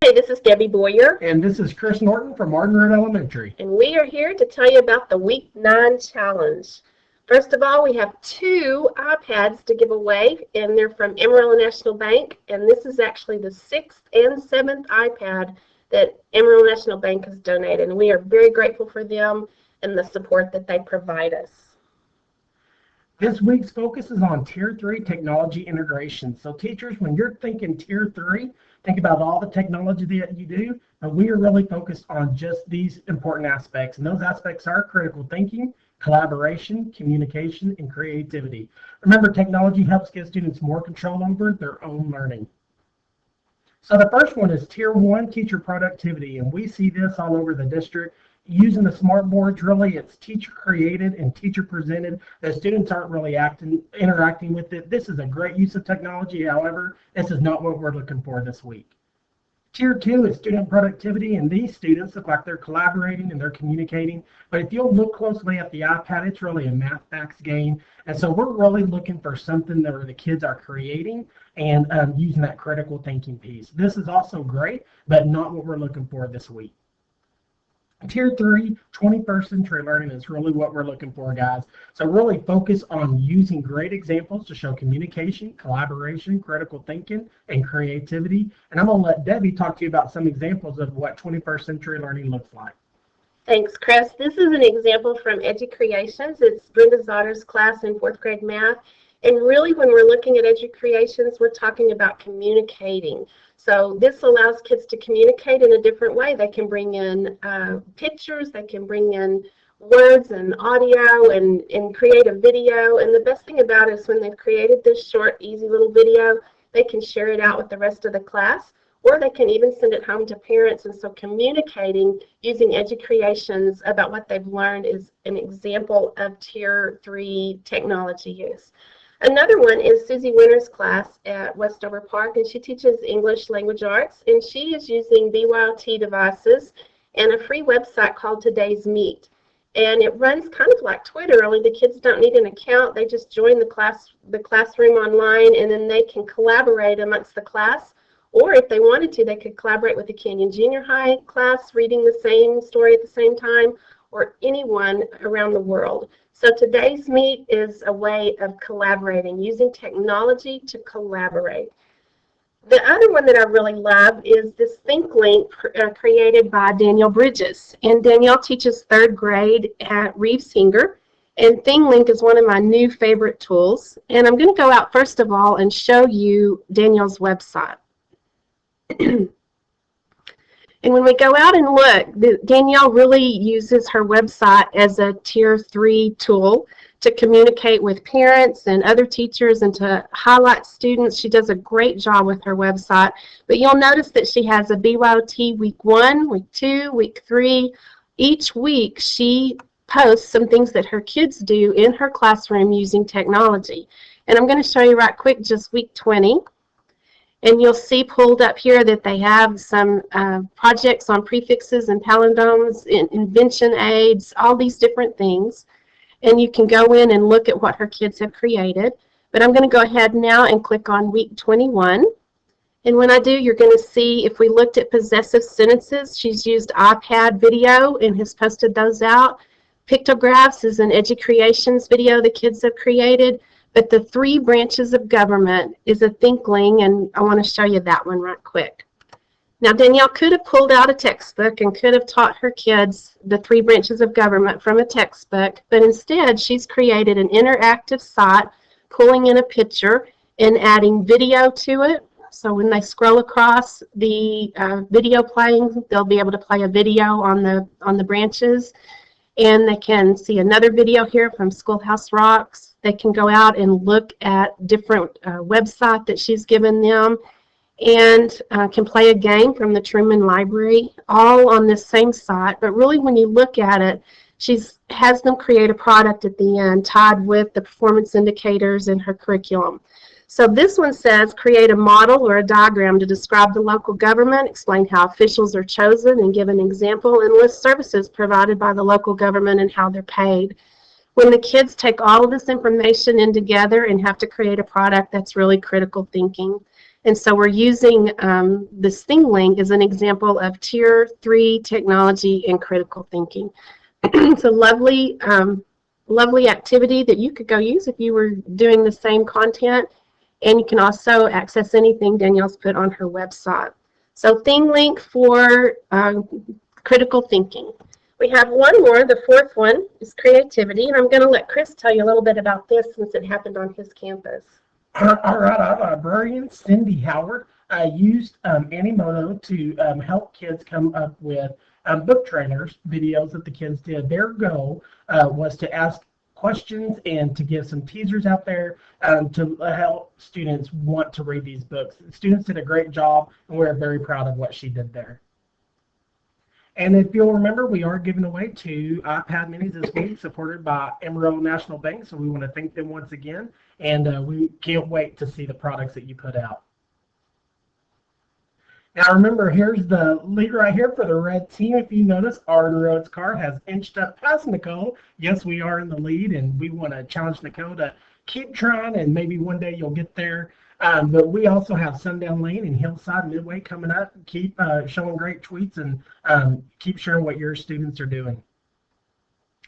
Hey, this is Debbie Boyer. And this is Chris Norton from Martin Road Elementary. And we are here to tell you about the Week 9 Challenge. First of all, we have 2 iPads to give away, and they're from Amarillo National Bank. And this is actually the 6th and 7th iPad that Amarillo National Bank has donated. And we are very grateful for them and the support that they provide us. This week's focus is on Tier 3 technology integration. So teachers, when you're thinking Tier 3, think about all the technology that you do, and we are really focused on just these important aspects. And those aspects are critical thinking, collaboration, communication, and creativity. Remember, technology helps give students more control over their own learning. So the first one is Tier 1 teacher productivity, and we see this all over the district. Using the smart boards, really, it's teacher created and teacher presented. The students aren't really interacting with it. This is a great use of technology. However, this is not what we're looking for this week. Tier 2 is student productivity, and these students look like they're collaborating and they're communicating. But if you'll look closely at the iPad, it's really a math facts game. And so we're really looking for something that the kids are creating and using that critical thinking piece. This is also great, but not what we're looking for this week. Tier 3, 21st century learning is really what we're looking for, guys. So really focus on using great examples to show communication, collaboration, critical thinking, and creativity. And I'm going to let Debbie talk to you about some examples of what 21st century learning looks like. Thanks, Chris. This is an example from EduCreations. It's Brenda Zotter's class in 4th grade math. And really, when we're looking at EduCreations, we're talking about communicating. So this allows kids to communicate in a different way. They can bring in pictures, they can bring in words and audio and create a video. And the best thing about it is when they've created this short, easy little video, they can share it out with the rest of the class, or they can even send it home to parents. And so communicating using EduCreations about what they've learned is an example of Tier 3 technology use. Another one is Susie Winter's class at Westover Park, and she teaches English language arts, and she is using BYOT devices and a free website called Today's Meet. And it runs kind of like Twitter, only the kids don't need an account. They just join the classroom online, and then they can collaborate amongst the class. Or if they wanted to, they could collaborate with the Canyon Junior High class reading the same story at the same time, or anyone around the world. So Today's Meet is a way of collaborating, using technology to collaborate. The other one that I really love is this Think Link created by Danielle Bridges. And Danielle teaches 3rd grade at Reeves Hinger. And Think Link is one of my new favorite tools. And I'm going to go out first of all and show you Danielle's website. And when we go out and look, Danielle really uses her website as a Tier 3 tool to communicate with parents and other teachers and to highlight students. She does a great job with her website. But you'll notice that she has a BYOT Week 1, Week 2, Week 3. Each week she posts some things that her kids do in her classroom using technology. And I'm going to show you right quick just Week 20. And you'll see pulled up here that they have some projects on prefixes and palindromes, invention aids, all these different things. And you can go in and look at what her kids have created. But I'm going to go ahead now and click on Week 21. And when I do, you're going to see if we looked at possessive sentences, she's used iPad video and has posted those out. Pictographs is an EduCreations video the kids have created. But the 3 branches of government is a Thinkling, and I want to show you that one right quick. Now, Danielle could have pulled out a textbook and could have taught her kids the 3 branches of government from a textbook, but instead she's created an interactive site, pulling in a picture and adding video to it. So when they scroll across the video playing, they'll be able to play a video on the branches. And they can see another video here from Schoolhouse Rocks. They can go out and look at different websites that she's given them and can play a game from the Truman Library, all on this same site. But really, when you look at it, she has them create a product at the end tied with the performance indicators in her curriculum. So this one says, create a model or a diagram to describe the local government, explain how officials are chosen, and give an example, and list services provided by the local government and how they're paid. When the kids take all of this information in together and have to create a product, that's really critical thinking. And so we're using this ThingLink as an example of Tier 3 technology and critical thinking. It's a lovely, lovely activity that you could go use if you were doing the same content. And you can also access anything Danielle's put on her website. So ThingLink for critical thinking. We have one more. The fourth one is creativity. And I'm going to let Chris tell you a little bit about this since it happened on his campus. All right, our librarian, Cindy Howard, used Animoto to help kids come up with book trailers, videos that the kids did. Their goal was to ask questions and to give some teasers out there to help students want to read these books. Students did a great job, and we're very proud of what she did there. And if you'll remember, we are giving away 2 iPad minis this week, supported by Amarillo National Bank. So we want to thank them once again, and we can't wait to see the products that you put out. Now remember, here's the lead right here for the red team. If you notice, Arden Rhodes' car has inched up past Nicole. Yes, we are in the lead, and we want to challenge Nicole to keep trying, and maybe one day you'll get there. But we also have Sundown Lane and Hillside Midway coming up. Keep showing great tweets and keep sharing what your students are doing.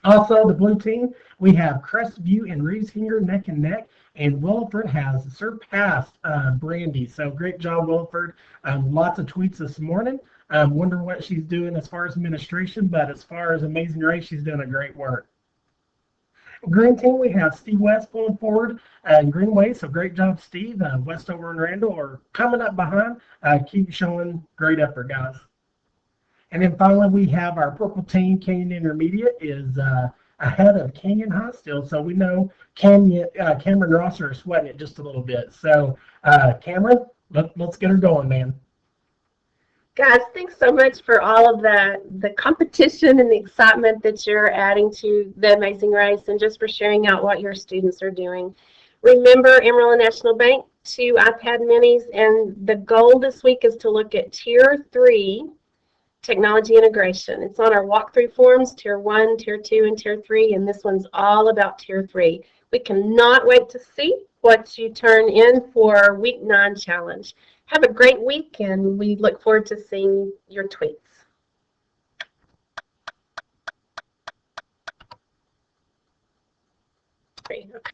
Also, the blue team, we have Crestview and Reeves-Hinger neck and neck, and Williford has surpassed Brandy. So great job, Williford. Lots of tweets this morning. Wonder what she's doing as far as administration, but as far as Amazing Race, she's doing a great work. Green team, we have Steve West pulling forward and Greenway. So great job, Steve. Westover and Randall are coming up behind. Keep showing great effort, guys. And then finally, we have our purple team. Canyon Intermediate is ahead of Canyon High still. So we know Cameron and Ross are sweating it just a little bit. So Cameron, let's get her going, man. Guys, thanks so much for all of the competition and the excitement that you're adding to the Amazing Race, and just for sharing out what your students are doing. Remember, Amarillo National Bank, 2 iPad minis, and the goal this week is to look at Tier 3 technology integration. It's on our walkthrough forms, Tier 1, Tier 2, and Tier 3, and this one's all about Tier 3. We cannot wait to see what you turn in for Week 9 challenge. Have a great week, and we look forward to seeing your tweets. Great. Okay.